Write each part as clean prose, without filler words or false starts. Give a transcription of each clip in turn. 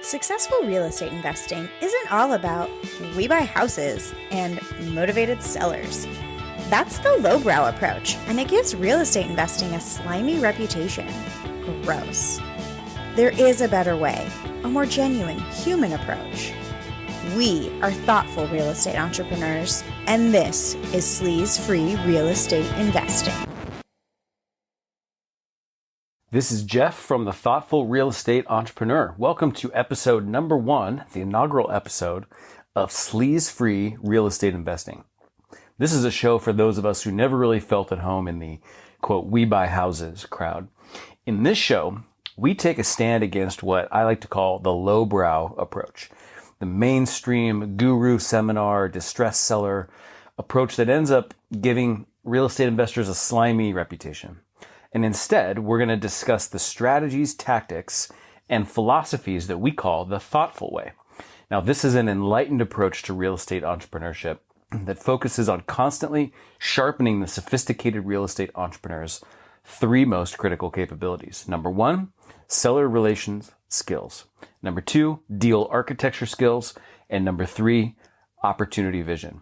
Successful real estate investing isn't all about we buy houses and motivated sellers. That's the lowbrow approach, and it gives real estate investing a slimy reputation. Gross. There is a better way, a more genuine, human approach. We are thoughtful real estate entrepreneurs, and this is Sleaze-Free Real Estate Investing. This is Jeff from the Thoughtful Real Estate Entrepreneur. Welcome to episode number 1, the inaugural episode of Sleaze-Free Real Estate Investing. This is a show for those of us who never really felt at home in the, quote, we buy houses crowd. In this show, we take a stand against what I like to call the lowbrow approach, the mainstream guru seminar, distress seller approach that ends up giving real estate investors a slimy reputation. And instead, we're going to discuss the strategies, tactics, and philosophies that we call the thoughtful way. Now, this is an enlightened approach to real estate entrepreneurship that focuses on constantly sharpening the sophisticated real estate entrepreneur's 3 most critical capabilities. Number 1, seller relations skills. Number 2, deal architecture skills. And number 3, opportunity vision.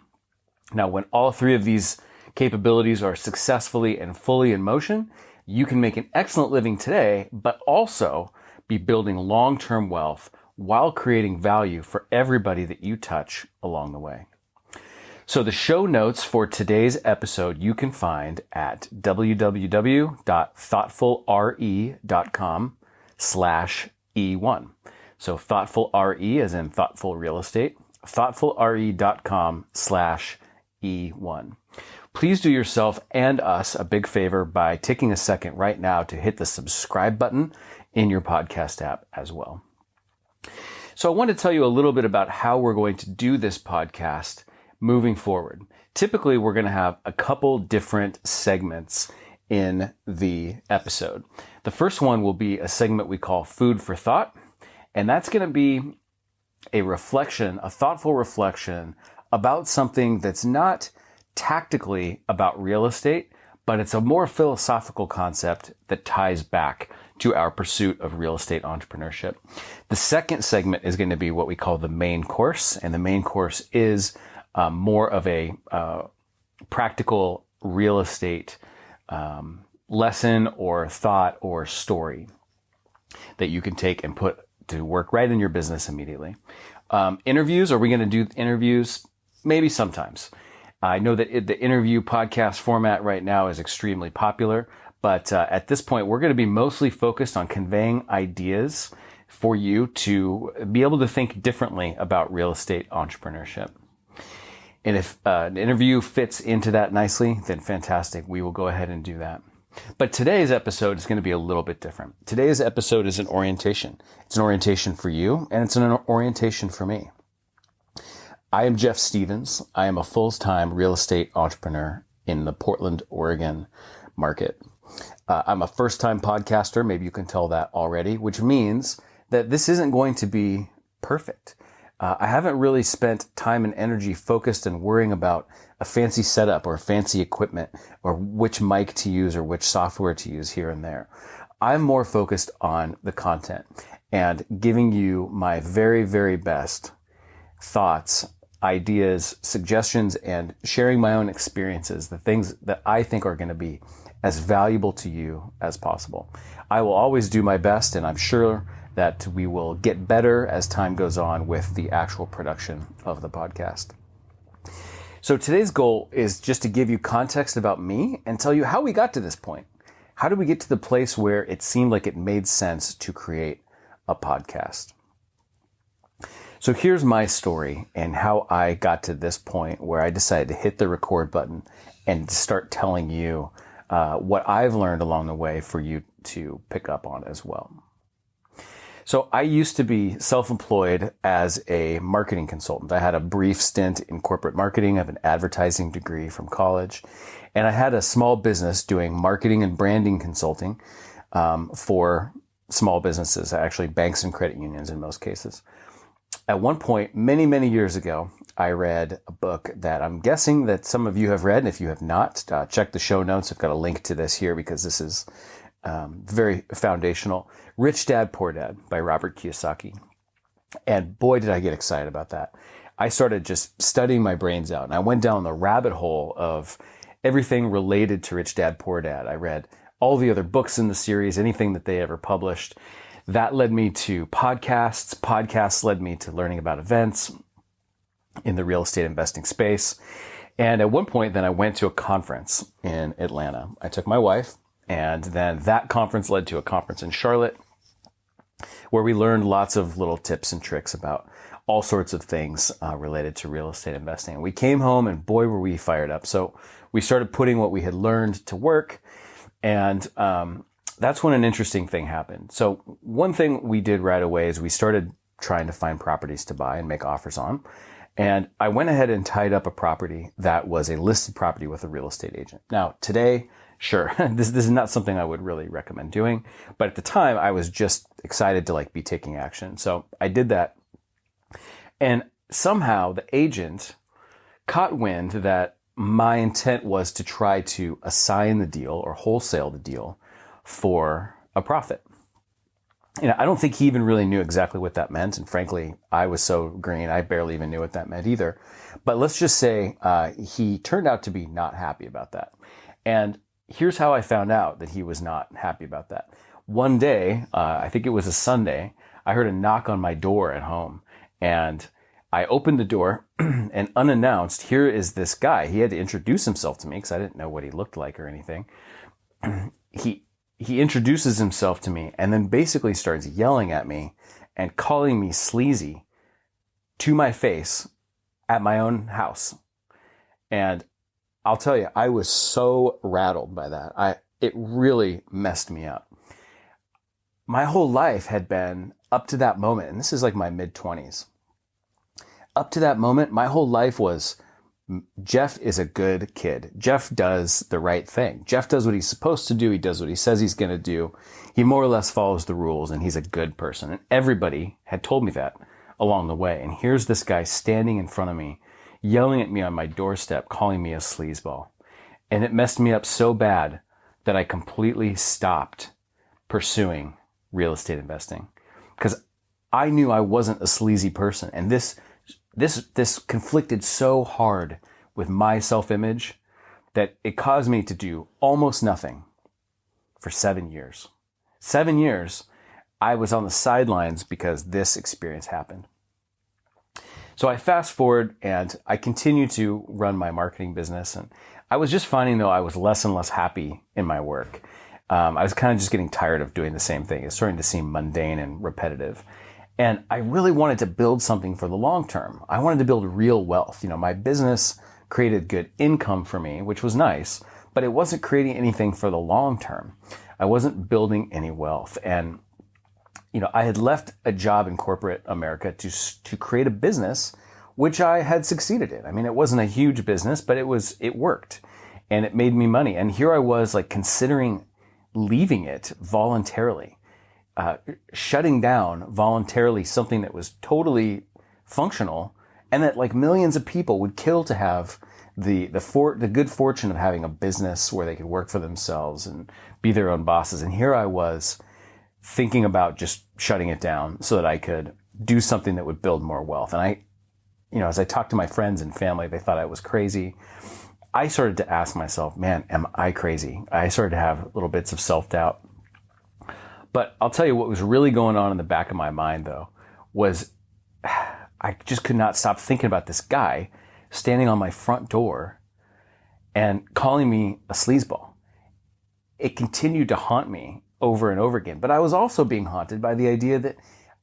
Now, when all 3 of these capabilities are successfully and fully in motion, you can make an excellent living today, but also be building long-term wealth while creating value for everybody that you touch along the way. So the show notes for today's episode you can find at www.thoughtfulre.com/E1. So thoughtful RE as in thoughtful real estate, thoughtfulre.com/E1. Please do yourself and us a big favor by taking a second right now to hit the subscribe button in your podcast app as well. So I want to tell you a little bit about how we're going to do this podcast moving forward. Typically, we're going to have a couple different segments in the episode. The first one will be a segment we call Food for Thought, and that's going to be a reflection, a thoughtful reflection about something that's not tactically about real estate, but it's a more philosophical concept that ties back to our pursuit of real estate entrepreneurship. The second segment is going to be what we call the main course, and the main course is more of a practical real estate lesson or thought or story that you can take and put to work right in your business immediately. Interviews, are we going to do interviews? Maybe sometimes. I know that the interview podcast format right now is extremely popular, but at this point, we're going to be mostly focused on conveying ideas for you to be able to think differently about real estate entrepreneurship. And if an interview fits into that nicely, then fantastic. We will go ahead and do that. But today's episode is going to be a little bit different. Today's episode is an orientation. It's an orientation for you, and it's an orientation for me. I am Jeff Stevens. I am a full-time real estate entrepreneur in the Portland, Oregon market. I'm a first-time podcaster. Maybe you can tell that already, which means that this isn't going to be perfect. I haven't really spent time and energy focused and worrying about a fancy setup or fancy equipment or which mic to use or which software to use here and there. I'm more focused on the content and giving you my very, very best thoughts, ideas, suggestions, and sharing my own experiences, the things that I think are going to be as valuable to you as possible. I will always do my best, and I'm sure that we will get better as time goes on with the actual production of the podcast. So today's goal is just to give you context about me and tell you how we got to this point. How did we get to the place where it seemed like it made sense to create a podcast? So here's my story and how I got to this point where I decided to hit the record button and start telling you what I've learned along the way for you to pick up on as well. So I used to be self-employed as a marketing consultant. I had a brief stint in corporate marketing. I have an advertising degree from college. And I had a small business doing marketing and branding consulting for small businesses, actually banks and credit unions in most cases. At one point, many, many years ago, I read a book that I'm guessing that some of you have read. And if you have not, check the show notes. I've got a link to this here because this is very foundational. Rich Dad, Poor Dad by Robert Kiyosaki. And boy, did I get excited about that. I started just studying my brains out, and I went down the rabbit hole of everything related to Rich Dad, Poor Dad. I read all the other books in the series, anything that they ever published. That led me to podcasts. Podcasts led me to learning about events in the real estate investing space. And at one point, then I went to a conference in Atlanta. I took my wife, and then that conference led to a conference in Charlotte where we learned lots of little tips and tricks about all sorts of things related to real estate investing. We came home, and boy, were we fired up. So we started putting what we had learned to work, and that's when an interesting thing happened. So one thing we did right away is we started trying to find properties to buy and make offers on. And I went ahead and tied up a property that was a listed property with a real estate agent. Now, today, sure, this is not something I would really recommend doing. But at the time, I was just excited to be taking action. So I did that. And somehow the agent caught wind that my intent was to try to assign the deal or wholesale the deal for a profit. I don't think he even really knew exactly what that meant. And frankly, I was so green, I barely even knew what that meant either. But let's just say he turned out to be not happy about that. And here's how I found out that he was not happy about that. One day, I think it was a Sunday, I heard a knock on my door at home. And I opened the door, and unannounced, here is this guy. He had to introduce himself to me because I didn't know what he looked like or anything. He introduces himself to me and then basically starts yelling at me and calling me sleazy to my face at my own house. And I'll tell you, I was so rattled by that. It really messed me up. My whole life had been up to that moment, and this is my mid-20s. Up to that moment, my whole life was, Jeff is a good kid. Jeff does the right thing. Jeff does what he's supposed to do. He does what he says he's going to do. He more or less follows the rules, and he's a good person. And everybody had told me that along the way. And here's this guy standing in front of me, yelling at me on my doorstep, calling me a sleazeball. And it messed me up so bad that I completely stopped pursuing real estate investing because I knew I wasn't a sleazy person. And this conflicted so hard with my self-image that it caused me to do almost nothing for 7 years. 7 years, I was on the sidelines because this experience happened. So I fast forward and I continue to run my marketing business. And I was just finding, though, I was less and less happy in my work. I was kind of just getting tired of doing the same thing. It's starting to seem mundane and repetitive. And I really wanted to build something for the long term. I wanted to build real wealth. My business created good income for me, which was nice, but it wasn't creating anything for the long term. I wasn't building any wealth. And, I had left a job in corporate America to create a business, which I had succeeded in. I mean, it wasn't a huge business, but it worked and it made me money. And here I was considering leaving it voluntarily. Shutting down voluntarily something that was totally functional and that millions of people would kill to have the good fortune of having a business where they could work for themselves and be their own bosses. And here I was thinking about just shutting it down so that I could do something that would build more wealth. And as I talked to my friends and family, they thought I was crazy. I started to ask myself, man, am I crazy? I started to have little bits of self-doubt. But I'll tell you what was really going on in the back of my mind, though, was I just could not stop thinking about this guy standing on my front door and calling me a sleazeball. It continued to haunt me over and over again. But I was also being haunted by the idea that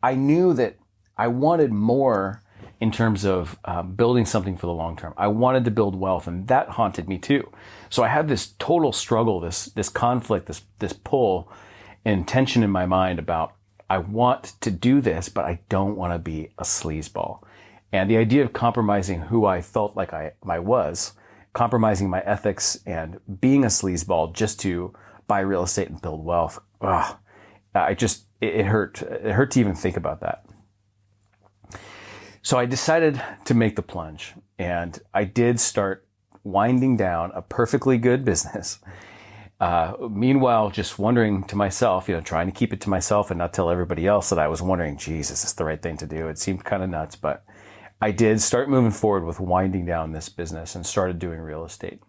I knew that I wanted more in terms of building something for the long term. I wanted to build wealth, and that haunted me too. So I had this total struggle, this conflict, this pull and tension in my mind about, I want to do this, but I don't want to be a sleazeball. And the idea of compromising who I felt like I was, compromising my ethics and being a sleazeball just to buy real estate and build wealth. It hurt. It hurt to even think about that. So I decided to make the plunge, and I did start winding down a perfectly good business. Meanwhile, just wondering to myself, trying to keep it to myself and not tell everybody else that I was wondering, geez, is this the right thing to do? It seemed kind of nuts, but I did start moving forward with winding down this business and started doing real estate.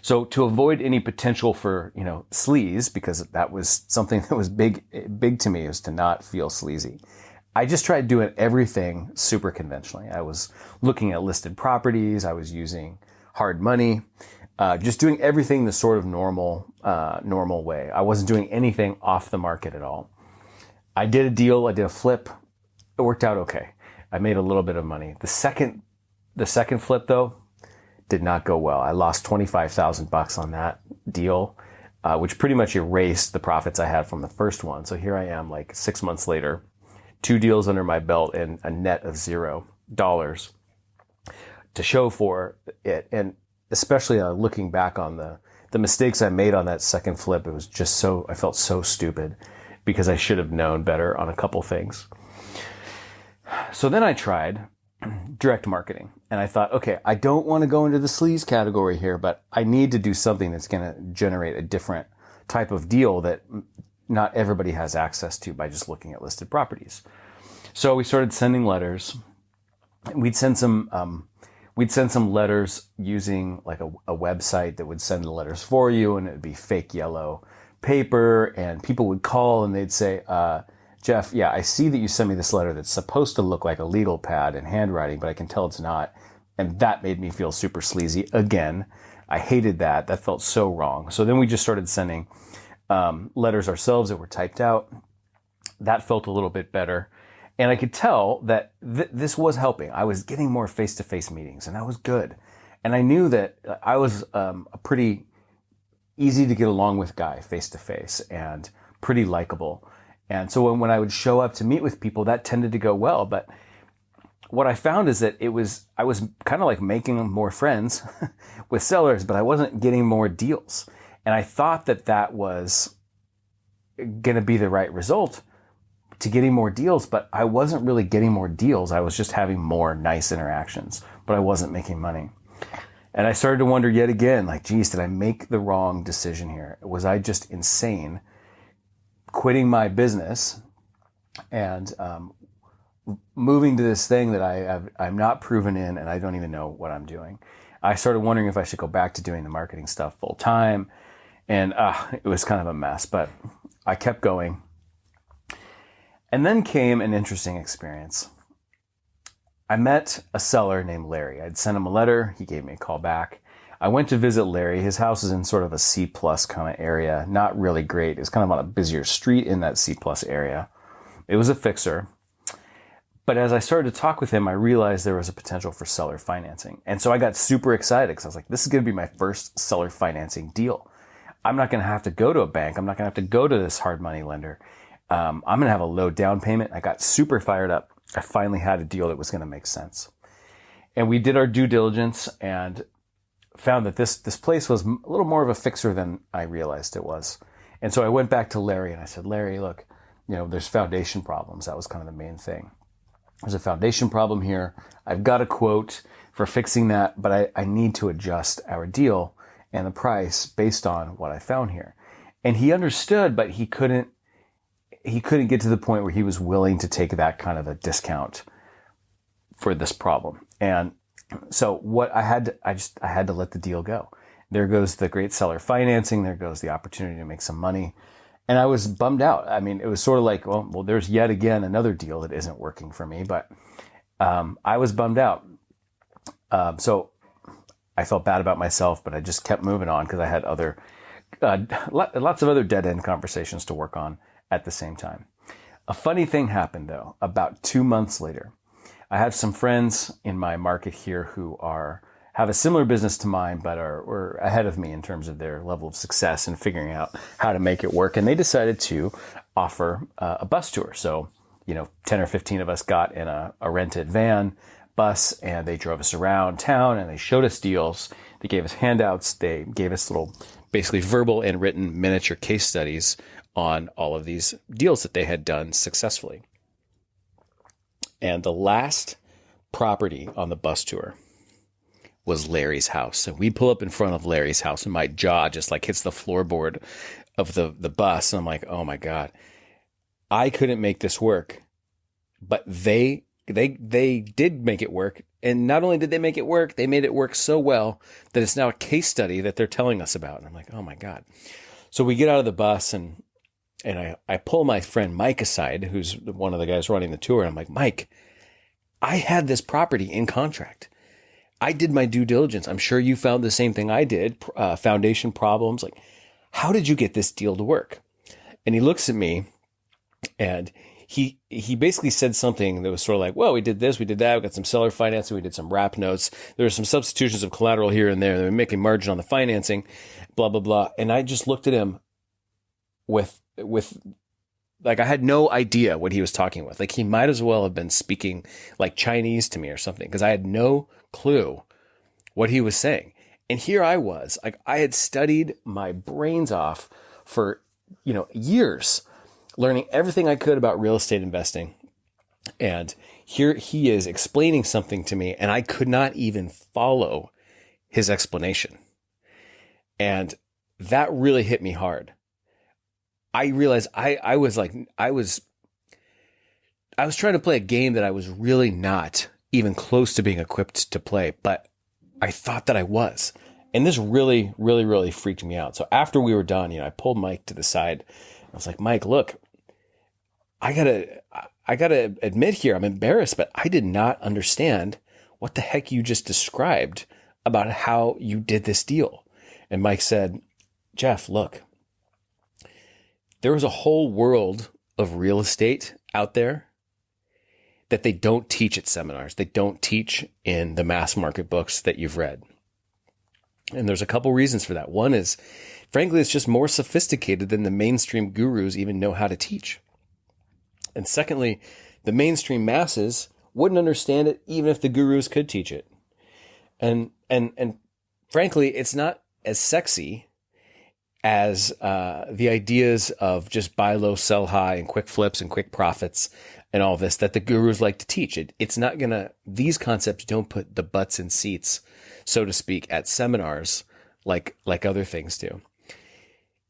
So to avoid any potential for, sleaze, because that was something that was big to me, was to not feel sleazy. I just tried doing everything super conventionally. I was looking at listed properties. I was using hard money, just doing everything the sort of normal way. I wasn't doing anything off the market at all. I did a deal. I did a flip. It worked out okay. I made a little bit of money. The second flip though did not go well. I lost $25,000 on that deal, which pretty much erased the profits I had from the first one. So here I am, like 6 months later, 2 deals under my belt and a net of $0 to show for it. And especially looking back on the mistakes I made on that second flip, it was just I felt so stupid because I should have known better on a couple things. So then I tried direct marketing and I thought, okay, I don't want to go into the sleaze category here, but I need to do something that's going to generate a different type of deal that not everybody has access to by just looking at listed properties. So we started sending letters. We'd send some letters using like a website that would send the letters for you, and it would be fake yellow paper, and people would call and they'd say, Jeff, yeah, I see that you sent me this letter that's supposed to look like a legal pad and handwriting, but I can tell it's not. And that made me feel super sleazy again. I hated that. That felt so wrong. So then we just started sending letters ourselves that were typed out. That felt a little bit better. And I could tell that this was helping. I was getting more face-to-face meetings, and that was good. And I knew that I was a pretty easy to get along with guy face-to-face and pretty likable. And so when I would show up to meet with people, that tended to go well. But what I found is that I was kind of like making more friends with sellers, but I wasn't getting more deals. And I thought that was going to be the right result to getting more deals, but I wasn't really getting more deals. I was just having more nice interactions, but I wasn't making money. And I started to wonder yet again, like, geez, did I make the wrong decision here? Was I just insane quitting my business and moving to this thing that I'm not proven in and I don't even know what I'm doing? I started wondering if I should go back to doing the marketing stuff full time. And it was kind of a mess, but I kept going. And then came an interesting experience. I met a seller named Larry. I'd sent him a letter. He gave me a call back. I went to visit Larry. His house is in sort of a C+ kind of area. Not really great. It's kind of on a busier street in that C+ area. It was a fixer. But as I started to talk with him, I realized there was a potential for seller financing. And so I got super excited because I was like, this is going to be my first seller financing deal. I'm not going to have to go to a bank. I'm not going to have to go to this hard money lender. I'm going to have a low down payment. I got super fired up. I finally had a deal that was going to make sense. And we did our due diligence and found that this place was a little more of a fixer than I realized it was. And so I went back to Larry and I said, Larry, look, there's foundation problems. That was kind of the main thing. There's a foundation problem here. I've got a quote for fixing that, but I need to adjust our deal and the price based on what I found here. And he understood, but he couldn't get to the point where he was willing to take that kind of a discount for this problem. And so what I had to let the deal go. There goes the great seller financing. There goes the opportunity to make some money. And I was bummed out. I mean, it was sort of like, well, there's yet again another deal that isn't working for me, but I was bummed out. So I felt bad about myself, but I just kept moving on because I had lots of other dead-end conversations to work on at the same time. A funny thing happened, though, about 2 months later. I have some friends in my market here who have a similar business to mine, but were ahead of me in terms of their level of success in figuring out how to make it work. And they decided to offer a bus tour. So, 10 or 15 of us got in a rented van bus and they drove us around town and they showed us deals. They gave us handouts. They gave us little, basically verbal and written miniature case studies on all of these deals that they had done successfully. And the last property on the bus tour was Larry's house. And we pull up in front of Larry's house and my jaw just like hits the floorboard of the bus. And I'm like, oh my God, I couldn't make this work, but they did make it work. And not only did they make it work, they made it work so well that it's now a case study that they're telling us about. And I'm like, oh my God. So we get out of the bus and I pull my friend Mike aside, who's one of the guys running the tour. And I'm like, Mike, I had this property in contract. I did my due diligence. I'm sure you found the same thing I did, foundation problems. Like, how did you get this deal to work? And he looks at me and he basically said something that was sort of like, well, we did this, we did that. We got some seller financing. We did some wrap notes. There were some substitutions of collateral here and there. They were making margin on the financing, blah, blah, blah. And I just looked at him with like, I had no idea what he was talking with. Like, he might as well have been speaking like Chinese to me or something, because I had no clue what he was saying. And here I was, like, I had studied my brains off for, years, learning everything I could about real estate investing. And here he is explaining something to me, and I could not even follow his explanation. And that really hit me hard. I realized I was trying to play a game that I was really not even close to being equipped to play, but I thought that I was. And this really, really, really freaked me out. So after we were done, I pulled Mike to the side. I was like, Mike, look, I gotta admit here, I'm embarrassed, but I did not understand what the heck you just described about how you did this deal. And Mike said, Jeff, look, there was a whole world of real estate out there that they don't teach at seminars. They don't teach in the mass market books that you've read. And there's a couple reasons for that. One is, frankly, it's just more sophisticated than the mainstream gurus even know how to teach. And secondly, the mainstream masses wouldn't understand it even if the gurus could teach it. And frankly, it's not as sexy as the ideas of just buy low, sell high, and quick flips and quick profits and all this that the gurus like to teach. It's not these concepts don't put the butts in seats, so to speak, at seminars like other things do.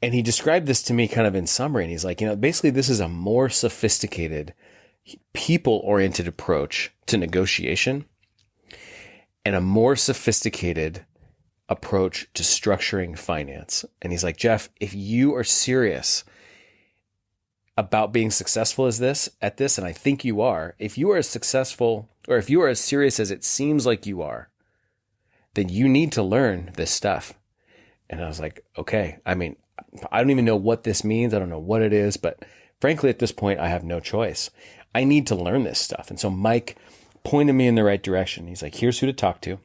And he described this to me kind of in summary. And he's like, basically this is a more sophisticated, people-oriented approach to negotiation and a more sophisticated approach to structuring finance. And he's like, Jeff, if you are serious about being successful at this, and I think you are, if you are as successful, or if you are as serious as it seems like you are, then you need to learn this stuff. And I was like, okay, I don't even know what this means. I don't know what it is, but frankly, at this point, I have no choice. I need to learn this stuff. And so Mike pointed me in the right direction. He's like, here's who to talk to.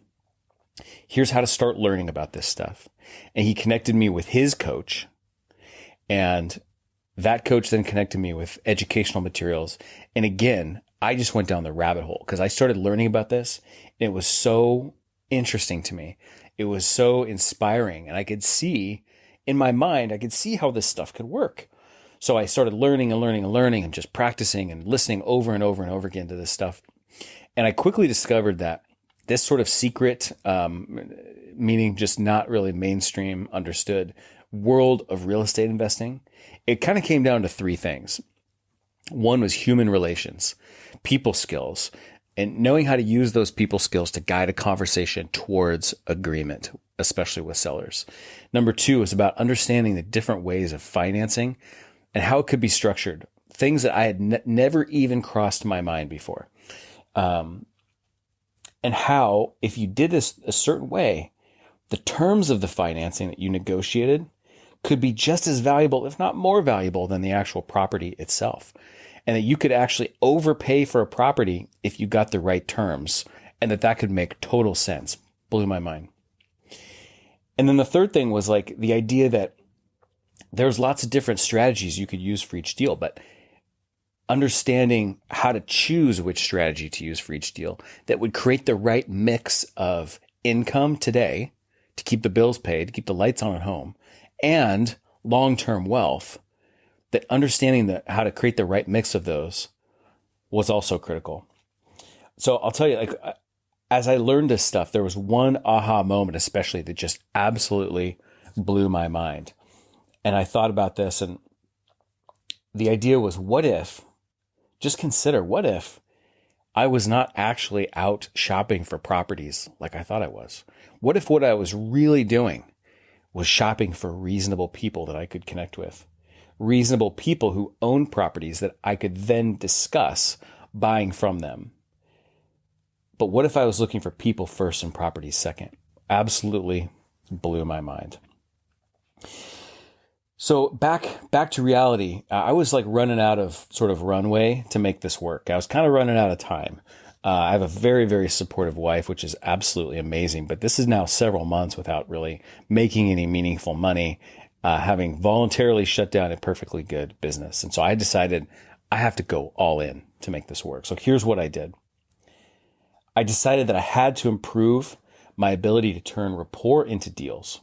Here's how to start learning about this stuff. And he connected me with his coach. And that coach then connected me with educational materials. And again, I just went down the rabbit hole because I started learning about this. And it was so interesting to me. It was so inspiring. And I could see in my mind, how this stuff could work. So I started learning and just practicing and listening over and over and over again to this stuff. And I quickly discovered that this sort of secret, meaning just not really mainstream understood world of real estate investing, it kind of came down to three things. One was human relations, people skills, and knowing how to use those people skills to guide a conversation towards agreement, especially with sellers. Number two is about understanding the different ways of financing and how it could be structured, things that I had never even crossed my mind before. And how, if you did this a certain way, the terms of the financing that you negotiated could be just as valuable, if not more valuable, than the actual property itself. And that you could actually overpay for a property if you got the right terms, and that could make total sense. Blew my mind. And then the third thing was like the idea that there's lots of different strategies you could use for each deal, but understanding how to choose which strategy to use for each deal that would create the right mix of income today to keep the bills paid, to keep the lights on at home, and long-term wealth, that understanding how to create the right mix of those was also critical. So I'll tell you, as I learned this stuff, there was one aha moment, especially, that just absolutely blew my mind. And I thought about this, and the idea was, just consider, what if I was not actually out shopping for properties like I thought I was? What if what I was really doing was shopping for reasonable people that I could connect with? Reasonable people who own properties that I could then discuss buying from them. But what if I was looking for people first and properties second? Absolutely blew my mind. So back to reality. I was like running out of sort of runway to make this work. I was kind of running out of time. I have a very, very supportive wife, which is absolutely amazing. But this is now several months without really making any meaningful money, having voluntarily shut down a perfectly good business. And so I decided I have to go all in to make this work. So here's what I did. I decided that I had to improve my ability to turn rapport into deals.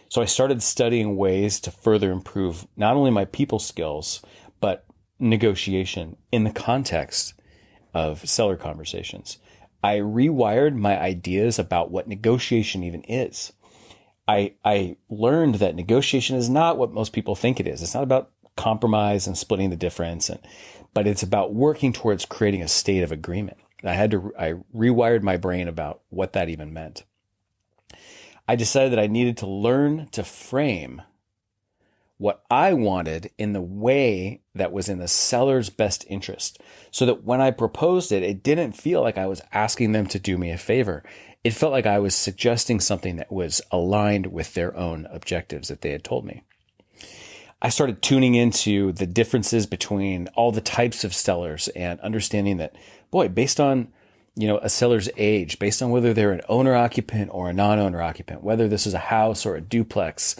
So I started studying ways to further improve not only my people skills, but negotiation in the context of seller conversations. I rewired my ideas about what negotiation even is. I learned that negotiation is not what most people think it is. It's not about compromise and splitting the difference, but it's about working towards creating a state of agreement. I rewired my brain about what that even meant. I decided that I needed to learn to frame what I wanted in the way that was in the seller's best interest, so that when I proposed it, it didn't feel like I was asking them to do me a favor. It felt like I was suggesting something that was aligned with their own objectives that they had told me. I started tuning into the differences between all the types of sellers and understanding that, boy, based on a seller's age, based on whether they're an owner occupant or a non-owner occupant, whether this is a house or a duplex,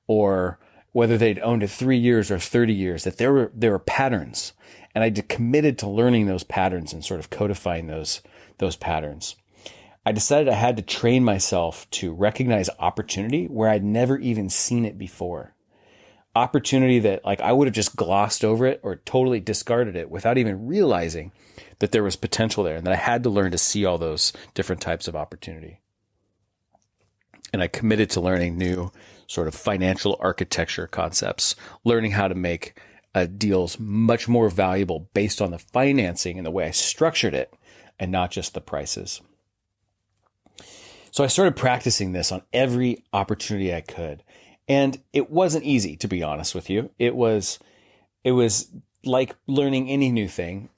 or whether they'd owned it 3 years or 30 years, that there were patterns. And I committed to learning those patterns and sort of codifying those patterns. I decided I had to train myself to recognize opportunity where I'd never even seen it before. Opportunity that I would have just glossed over it or totally discarded it without even realizing that there was potential there, and that I had to learn to see all those different types of opportunity. And I committed to learning new sort of financial architecture concepts, learning how to make deals much more valuable based on the financing and the way I structured it, and not just the prices. So I started practicing this on every opportunity I could. And it wasn't easy, to be honest with you. It was like learning any new thing.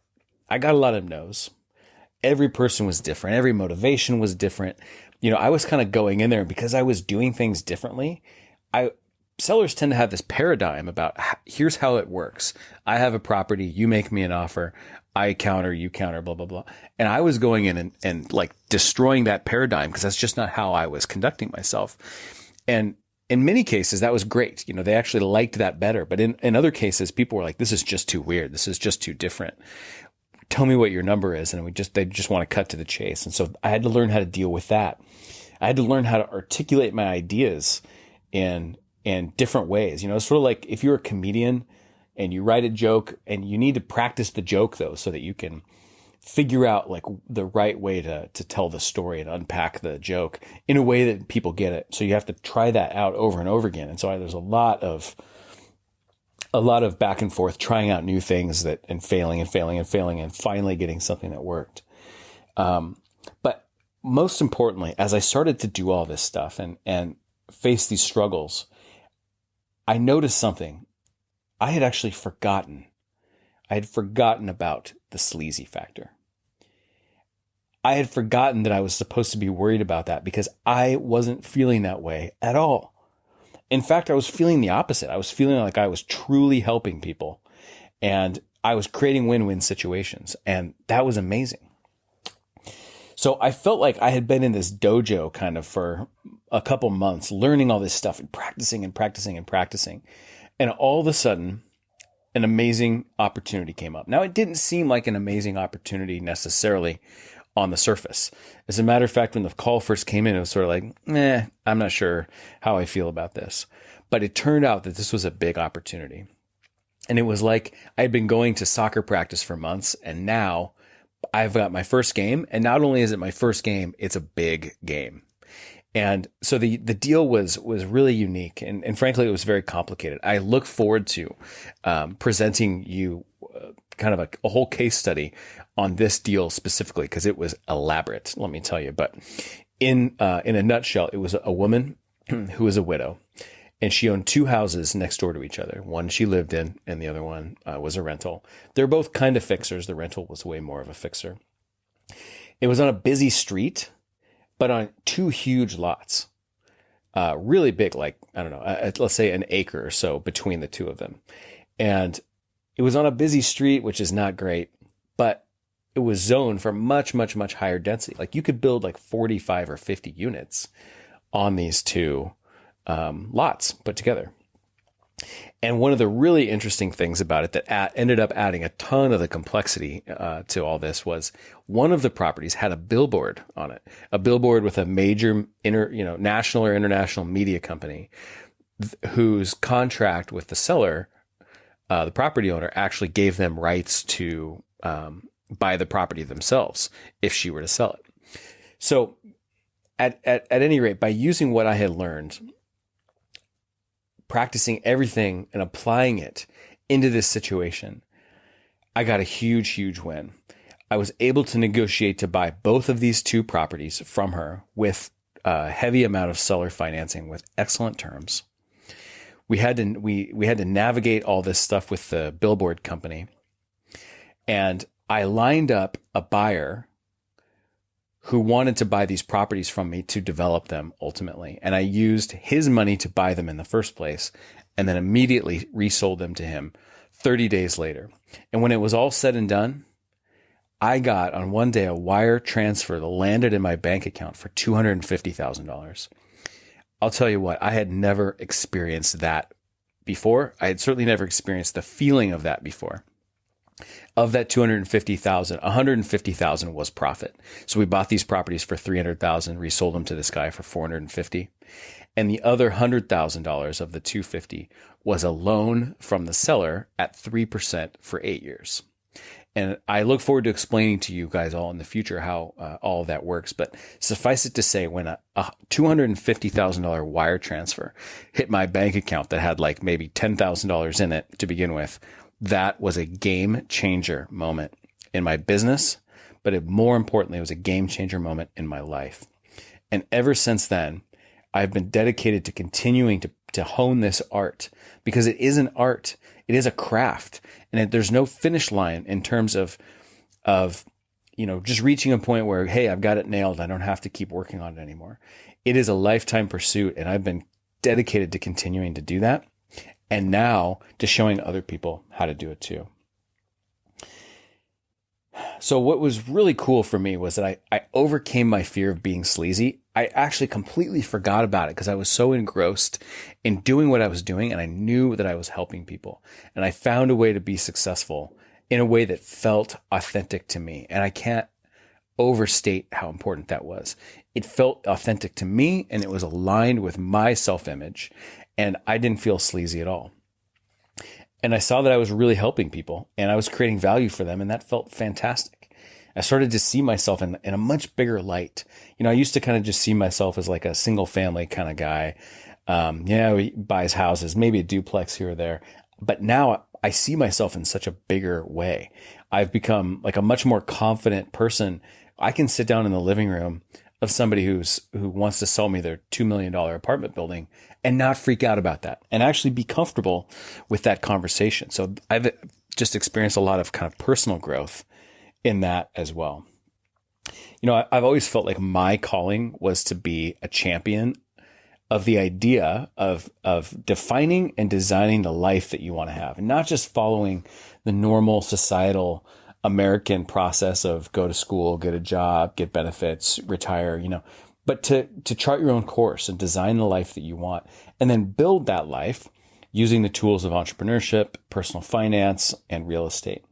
I got a lot of no's. Every person was different. Every motivation was different. I was kind of going in there, because I was doing things differently. Sellers tend to have this paradigm about, here's how it works. I have a property. You make me an offer. I counter, you counter, blah, blah, blah. And I was going in and destroying that paradigm, because that's just not how I was conducting myself. And in many cases, that was great. They actually liked that better. But in other cases, people were like, this is just too weird. This is just too different. Tell me what your number is. And they just want to cut to the chase. And so I had to learn how to deal with that. I had to learn how to articulate my ideas in different ways. It's sort of like if you're a comedian and you write a joke, and you need to practice the joke, though, so that you can figure out the right way to tell the story and unpack the joke in a way that people get it. So you have to try that out over and over again. And so there's a lot of back and forth, trying out new things and failing and finally getting something that worked. But most importantly, as I started to do all this stuff and face these struggles, I noticed something. I had actually forgotten. I had forgotten about the sleazy factor. I had forgotten that I was supposed to be worried about that, because I wasn't feeling that way at all. In fact, I was feeling the opposite. I was feeling like I was truly helping people, and I was creating win-win situations, and that was amazing. So I felt like I had been in this dojo kind of for a couple months, learning all this stuff and practicing. And all of a sudden, an amazing opportunity came up. Now, it didn't seem like an amazing opportunity necessarily on the surface. As a matter of fact, when the call first came in, it was sort of like, I'm not sure how I feel about this. But it turned out that this was a big opportunity. And it was like I had been going to soccer practice for months, and now I've got my first game, and not only is it my first game, it's a big game. And so the deal was really unique, and frankly, it was very complicated. I look forward to presenting you kind of a whole case study on this deal specifically, because it was elaborate, let me tell you. But in a nutshell, it was a woman who was a widow, and she owned two houses next door to each other. One she lived in, and the other one was a rental. They're both kind of fixers. The rental was way more of a fixer. It was on a busy street, but on two huge lots, really big, like, I don't know, let's say an acre or so between the two of them. And it was on a busy street, which is not great, but it was zoned for much, much, much higher density. Like you could build like 45 or 50 units on these two lots put together. And one of the really interesting things about it that ended up adding a ton of the complexity to all this was one of the properties had a billboard on it, a billboard with a major national or international media company whose contract with the seller, the property owner, actually gave them rights to buy the property themselves if she were to sell it. So at any rate, by using what I had learned, practicing everything and applying it into this situation, I got a huge, huge win. I was able to negotiate to buy both of these two properties from her with a heavy amount of seller financing with excellent terms. We had to navigate all this stuff with the billboard company, and I lined up a buyer who wanted to buy these properties from me to develop them ultimately. And I used his money to buy them in the first place, and then immediately resold them to him 30 days later. And when it was all said and done, I got on one day a wire transfer that landed in my bank account for $250,000. I'll tell you what, I had never experienced that before. I had certainly never experienced the feeling of that before. Of that $250,000, $150,000 was profit. So we bought these properties for $300,000, resold them to this guy for $450,000. And the other $100,000 of the $250,000 was a loan from the seller at 3% for 8 years. And I look forward to explaining to you guys all in the future how all of that works. But suffice it to say, when a $250,000 wire transfer hit my bank account that had like maybe $10,000 in it to begin with, that was a game changer moment in my business. But more importantly, it was a game changer moment in my life. And ever since then, I've been dedicated to continuing to hone this art, because it is an art. It is a craft, and there's no finish line in terms of just reaching a point where, hey, I've got it nailed. I don't have to keep working on it anymore. It is a lifetime pursuit, and I've been dedicated to continuing to do that, and now to showing other people how to do it too. So what was really cool for me was that I overcame my fear of being sleazy. I actually completely forgot about it because I was so engrossed in doing what I was doing, and I knew that I was helping people. And I found a way to be successful in a way that felt authentic to me. And I can't overstate how important that was. It felt authentic to me, and it was aligned with my self-image, and I didn't feel sleazy at all. And I saw that I was really helping people, and I was creating value for them, and that felt fantastic. I started to see myself in a much bigger light. I used to kind of just see myself as like a single family kind of guy. He buys houses, maybe a duplex here or there. But now I see myself in such a bigger way. I've become like a much more confident person. I can sit down in the living room of somebody who wants to sell me their $2 million apartment building and not freak out about that, and actually be comfortable with that conversation. So I've just experienced a lot of kind of personal growth in that as well. I've always felt like my calling was to be a champion of the idea of defining and designing the life that you want to have, and not just following the normal societal American process of go to school, get a job, get benefits, retire, but to chart your own course and design the life that you want, and then build that life using the tools of entrepreneurship, personal finance, and real estate.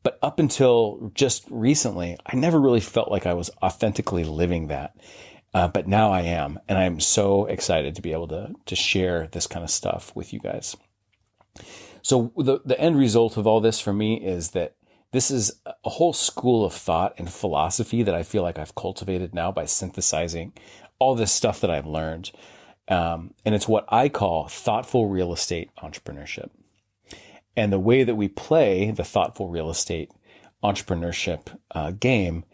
But up until just recently, I never really felt like I was authentically living that. But now I am, and I'm so excited to be able to share this kind of stuff with you guys. So the end result of all this for me is that This is a whole school of thought and philosophy that I feel like I've cultivated now by synthesizing all this stuff that I've learned. And it's what I call thoughtful real estate entrepreneurship. And the way that we play the thoughtful real estate entrepreneurship game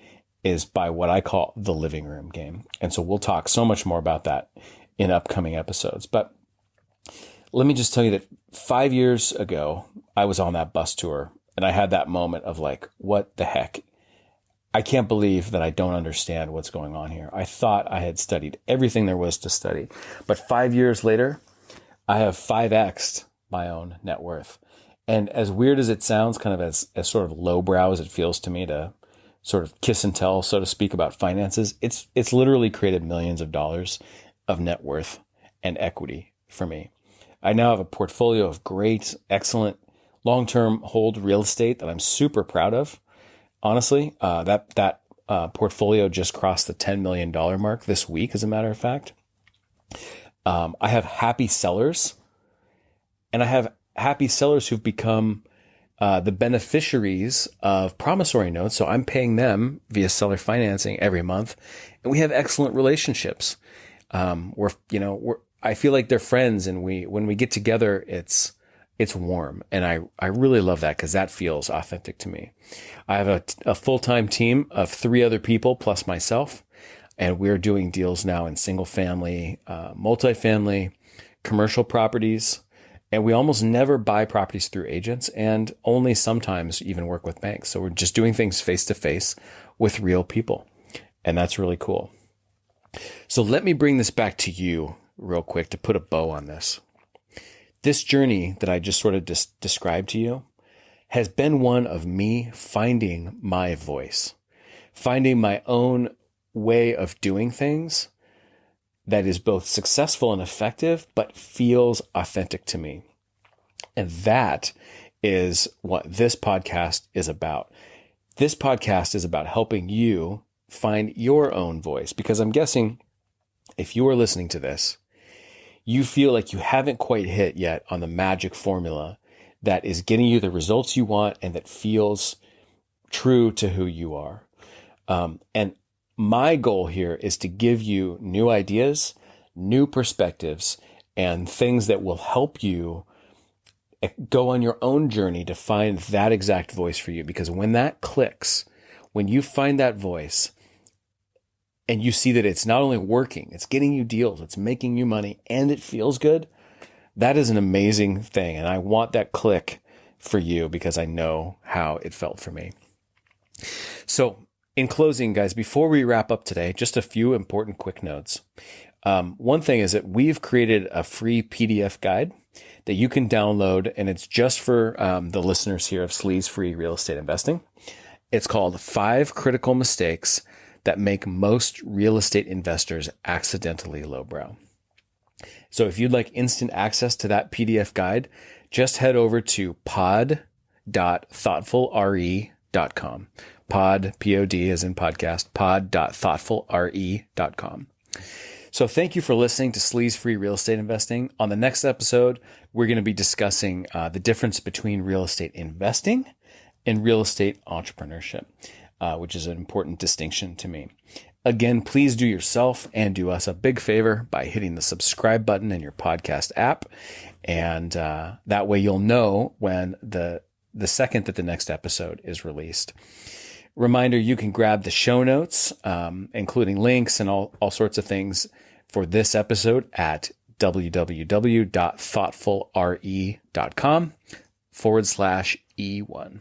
is by what I call the living room game. And so we'll talk so much more about that in upcoming episodes. But let me just tell you that 5 years ago, I was on that bus tour and I had that moment of like, what the heck? I can't believe that I don't understand what's going on here. I thought I had studied everything there was to study. But 5 years later, I have 5x'd my own net worth. And as weird as it sounds, kind of as sort of lowbrow as it feels to me to sort of kiss and tell, so to speak, about finances, it's literally created millions of dollars of net worth and equity for me. I now have a portfolio of great, excellent, long-term hold real estate that I'm super proud of. Honestly, that portfolio just crossed the $10 million mark this week, as a matter of fact. I have happy sellers, and I have happy sellers who've become the beneficiaries of promissory notes. So I'm paying them via seller financing every month, and we have excellent relationships. I feel like they're friends, and when we get together, it's warm. And I really love that because that feels authentic to me. I have a full-time team of 3 other people plus myself, and we're doing deals now in single family, multifamily, commercial properties. And we almost never buy properties through agents and only sometimes even work with banks. So we're just doing things face to face with real people. And that's really cool. So let me bring this back to you real quick to put a bow on this. This journey that I just sort of described to you has been one of me finding my voice, finding my own way of doing things that is both successful and effective, but feels authentic to me. And that is what this podcast is about. This podcast is about helping you find your own voice, because I'm guessing if you are listening to this, you feel like you haven't quite hit yet on the magic formula that is getting you the results you want and that feels true to who you are. And my goal here is to give you new ideas, new perspectives, and things that will help you go on your own journey to find that exact voice for you. Because when that clicks, when you find that voice and you see that it's not only working, it's getting you deals, it's making you money, and it feels good, that is an amazing thing. And I want that click for you because I know how it felt for me. So, in closing, guys, before we wrap up today, just a few important quick notes. One thing is that we've created a free PDF guide that you can download, and it's just for the listeners here of Sleaze-Free Real Estate Investing. It's called 5 Critical Mistakes That Make Most Real Estate Investors Accidentally Lowbrow. So if you'd like instant access to that PDF guide, just head over to pod.thoughtfulre.com. Pod, P-O-D as in podcast, pod.thoughtfulre.com. So thank you for listening to Sleaze-Free Real Estate Investing. On the next episode, we're going to be discussing the difference between real estate investing and real estate entrepreneurship, which is an important distinction to me. Again, please do yourself and do us a big favor by hitting the subscribe button in your podcast app. And that way you'll know when the second that the next episode is released. Reminder, you can grab the show notes, including links and all sorts of things for this episode at www.thoughtfulre.com/E1.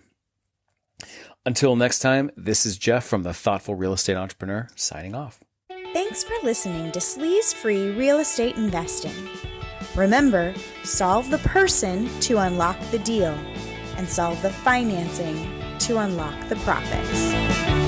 Until next time, this is Jeff from the Thoughtful Real Estate Entrepreneur signing off. Thanks for listening to Sleaze-Free Real Estate Investing. Remember, solve the person to unlock the deal and solve the financing to unlock the profits.